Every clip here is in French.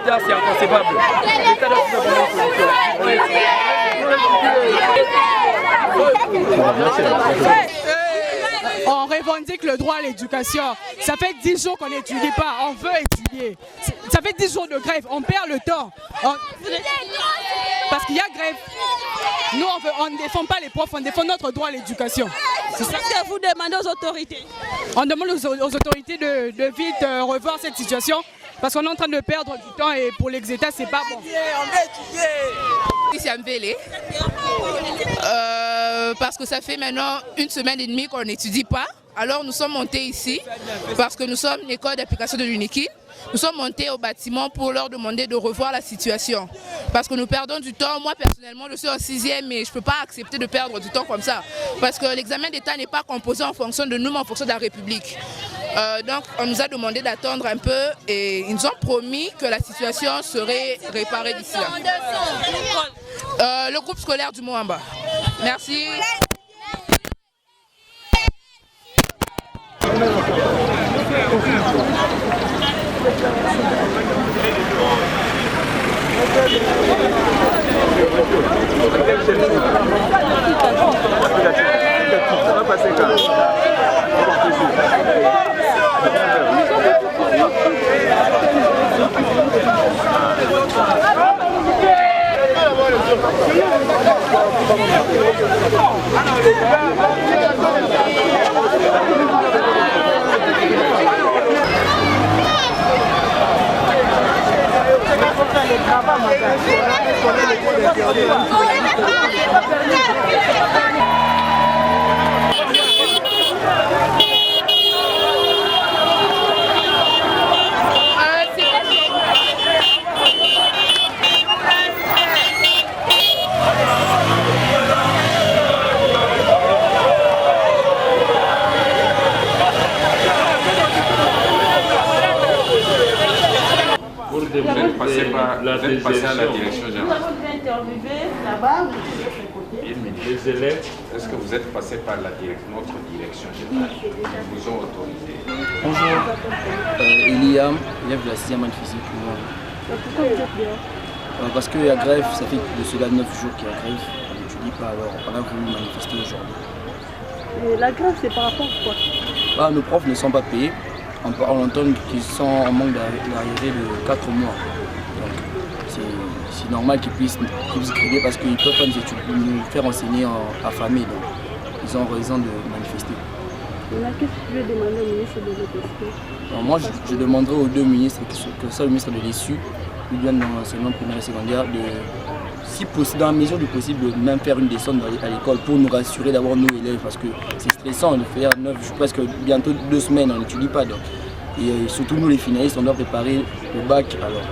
L'état, c'est inconcevable. L'État doit trouver On revendique le droit à l'éducation. Ça fait 10 jours qu'on n'étudie pas, on veut étudier. Ça fait 10 jours de grève, on perd le temps. Parce qu'il y a grève. Nous, on ne défend pas les profs, on défend notre droit à l'éducation. C'est ça que vous demandez aux autorités. On demande aux autorités de vite revoir cette situation parce qu'on est en train de perdre du temps et pour les États, c'est pas bon. On veut étudier. Ici à Mbélé, parce que ça fait maintenant 1 semaine et demie qu'on n'étudie pas. Alors nous sommes montés ici parce que nous sommes une école d'application de l'UNIKIN. Nous sommes montés au bâtiment pour leur demander de revoir la situation. Parce que nous perdons du temps. Moi personnellement je suis en 6e et je ne peux pas accepter de perdre du temps comme ça. Parce que l'examen d'État n'est pas composé en fonction de nous mais en fonction de la République. Donc on nous a demandé d'attendre un peu et ils nous ont promis que la situation serait réparée d'ici là. Le groupe scolaire du Moamba. Merci. Vous êtes passé à la direction générale. Les élèves, est-ce que vous êtes passé par notre direction générale? Ils vous ont autorisé. Bonjour, Eliam, élève de la 6e année physique. Pourquoi vous êtes dehors? Parce qu'il y a grève, ça fait de cela 9 jours qu'il y a grève. On n'étudie pas, alors on a voulu manifester aujourd'hui. La grève, c'est par rapport à quoi? Nos profs ne sont pas payés. On entend qu'ils sont en manque d'arrivée de 4 mois. Donc c'est normal qu'ils puissent grèver parce qu'ils peuvent pas nous faire enseigner à famille. Donc ils ont raison de manifester. Qu'est-ce que tu veux demander au ministre de l'EPSP? Moi je demanderai aux 2 ministres, que ce soit le ministre de l'ESU ou bien dans l'enseignement primaire et secondaire, si possible, dans la mesure du possible, de même faire une descente à l'école pour nous rassurer d'avoir nos élèves parce que c'est stressant de faire 9, presque bientôt 2 semaines, on n'étudie pas. Donc. Et surtout nous les finalistes, on doit préparer le bac, alors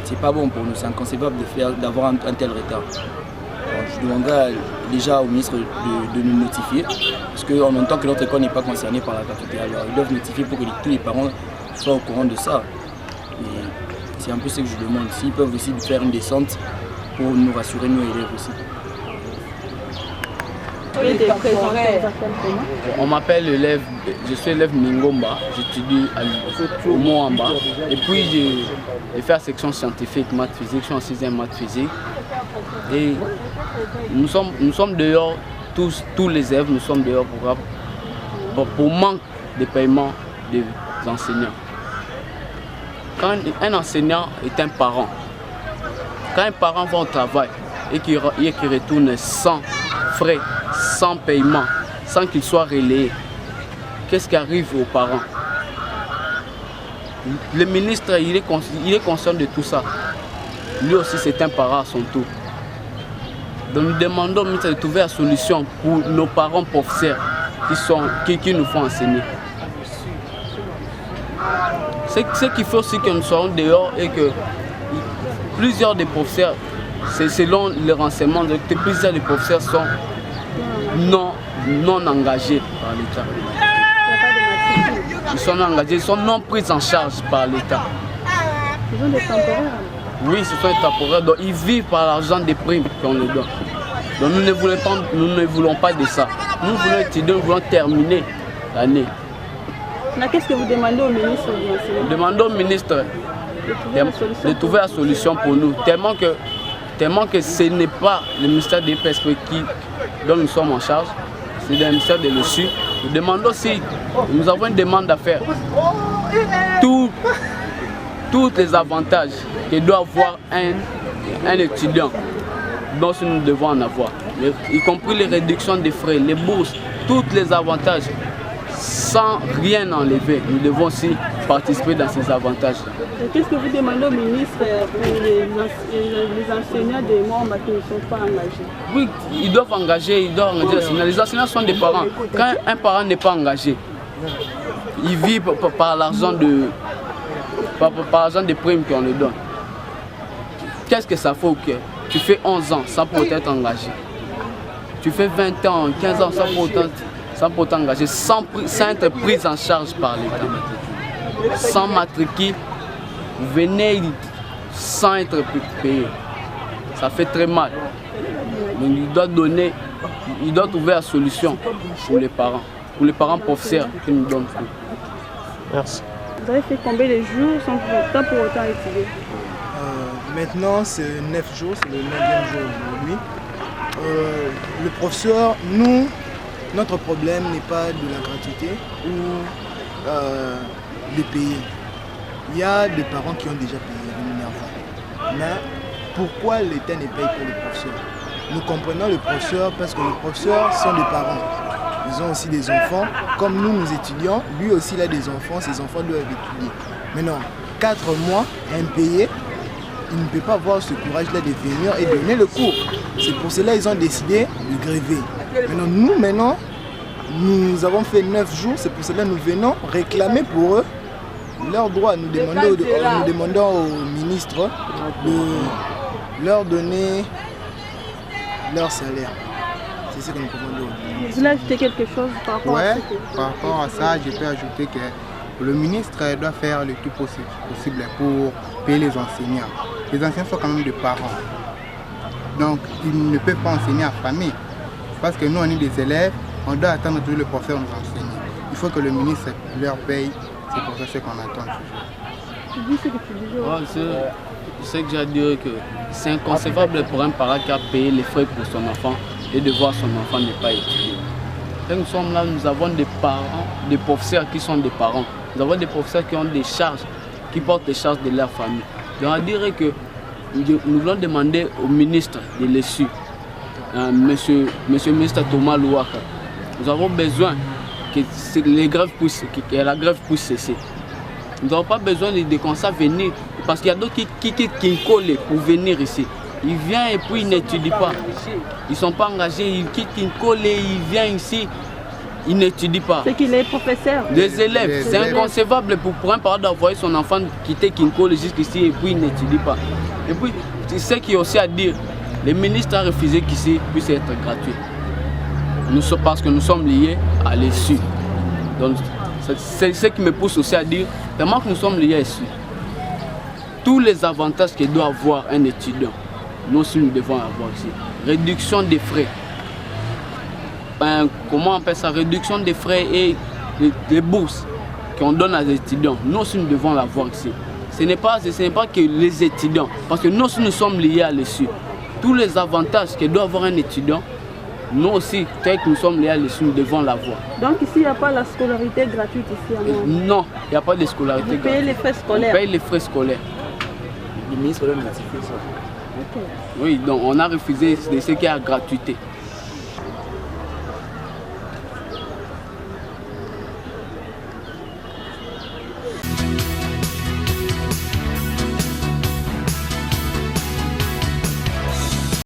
c'est pas bon pour nous, c'est inconcevable d'avoir un tel retard. Alors, je demanderai déjà au ministre de nous notifier parce qu'on entend que notre école n'est pas concernée par la gratuité, alors ils doivent notifier pour que tous les parents soient au courant de ça. Et c'est un peu ce que je demande, s'ils peuvent aussi faire une descente pour nous rassurer, nos élèves aussi. On m'appelle élève, je suis élève Mingomba, j'étudie au Moamba et puis j'ai fait la section scientifique, maths physique, je suis en 6e maths physique et nous sommes dehors, tous les élèves, nous sommes dehors pour manque de paiement des enseignants. Quand un enseignant est un parent, quand un parent va au travail et qu'il retourne sans frais, sans paiement, sans qu'il soit relayé, qu'est-ce qui arrive aux parents? Le ministre, il est conscient de tout ça. Lui aussi, c'est un parent à son tour. Donc nous demandons au ministre de trouver la solution pour nos parents professeurs qui nous font enseigner. Ce qu'il faut aussi que nous soyons dehors et que plusieurs des professeurs, c'est selon les renseignements, plusieurs des professeurs sont non engagés par l'État. Ils sont engagés, ils sont non pris en charge par l'État. Ils ont des temporaires? Oui, ce sont des temporaires. Donc ils vivent par l'argent des primes qu'on leur donne. Donc nous ne voulons pas de ça. Nous voulons étudier, nous voulons terminer l'année. Qu'est-ce que vous demandez au ministre de l'enseignement? Demandons au ministre de trouver la solution pour nous. Tellement que ce n'est pas le ministère des Perspectives dont nous sommes en charge, c'est le ministère de l'ESU. Nous demandons si nous avons une demande à faire. Tous les avantages que doit avoir un étudiant, dont nous devons en avoir, y compris les réductions des frais, les bourses, tous les avantages, sans rien enlever. Nous devons aussi participer dans ces avantages-là. Qu'est-ce que vous demandez au ministre pour les enseignants des membres qui ne sont pas engagés? Oui, ils doivent engager les enseignants. Les enseignants sont des parents. Quand un parent n'est pas engagé, il vit par l'argent des primes qu'on lui donne. Qu'est-ce que ça fait? Tu fais 11 ans sans pour être engagé. Tu fais 20 ans, 15 ans sans pour t'engager, sans être pris en charge par l'État. Sans matricule, vous venez sans être payé. Ça fait très mal. Donc il doit trouver la solution pour les parents professeurs qui nous donnent tout. Merci. Vous avez fait combien de jours sans pour autant étudier? Maintenant, c'est 9 jours, c'est le 9e jour aujourd'hui. Le professeur, notre problème n'est pas de la gratuité ou de payer. Il y a des parents qui ont déjà payé rémunération. Mais pourquoi l'État ne paye pour les professeurs? Nous comprenons le professeur parce que les professeurs sont des parents. Ils ont aussi des enfants. Comme nous étudions, lui aussi il a des enfants, ses enfants doivent étudier. Maintenant, 4 mois impayés, il ne peut pas avoir ce courage-là de venir et donner le cours. C'est pour cela qu'ils ont décidé de gréver. Maintenant, nous avons fait 9 jours, c'est pour cela que nous venons réclamer pour eux leurs droits. Nous demandons au ministre de leur donner leur salaire. C'est ce que nous demandons. Vous voulez ajouter quelque chose par rapport à ça? Par rapport à ça, je peux ajouter que le ministre doit faire le tout possible pour payer les enseignants. Les enseignants sont quand même des parents. Donc, ils ne peuvent pas enseigner à famille. Parce que nous, on est des élèves, on doit attendre que le professeur nous enseigne. Il faut que le ministre leur paye. C'est pour ça ce qu'on attend toujours. Tu dis ce que tu disais. C'est que j'ai à dire que c'est inconcevable pour un parent qui a payé les frais pour son enfant et de voir son enfant ne pas étudier. Quand nous sommes là, nous avons des parents, des professeurs qui sont des parents. Nous avons des professeurs qui ont des charges, qui portent les charges de leur famille. Donc on dirait que nous voulons demander au ministre de l'ESU, monsieur le ministre Thomas Louaka, nous avons besoin que la grève puisse cesser. Nous n'avons pas besoin de comme ça venir, parce qu'il y a d'autres qui quittent Kinkole pour venir ici. Ils viennent et puis ils n'étudient pas. Ils ne sont pas engagés, ils quittent Kinkole, ils viennent ici, ils n'étudient pas. C'est qu'il est professeur. Des élèves, c'est inconcevable pour un parent d'envoyer son enfant quitter Kinkole jusqu'ici et puis il n'étudie pas. Et puis, c'est ce qu'il y a aussi à dire. Le ministre a refusé qu'ici puisse être gratuit. Parce que nous sommes liés à l'ESU. Donc, c'est ce qui me pousse aussi à dire, tellement que nous sommes liés à l'ESU, tous les avantages que doit avoir un étudiant, nous aussi nous devons avoir ici. Réduction des frais. Comment on appelle ça? Réduction des frais et des bourses qu'on donne aux étudiants. Nous aussi nous devons l'avoir ici. Ce n'est pas que les étudiants, parce que nous aussi nous sommes liés à l'ESU. Tous les avantages que doit avoir un étudiant, nous aussi, tel que nous sommes liés à l'ESU, nous devons l'avoir. Donc ici, il n'y a pas la scolarité gratuite ici à Montréal? Non, il n'y a pas de scolarité gratuite. Vous payez les frais scolaires? On paye les frais scolaires. Le ministre doit notifier ça. Okay. Oui, donc on a refusé de ce qui est à gratuité.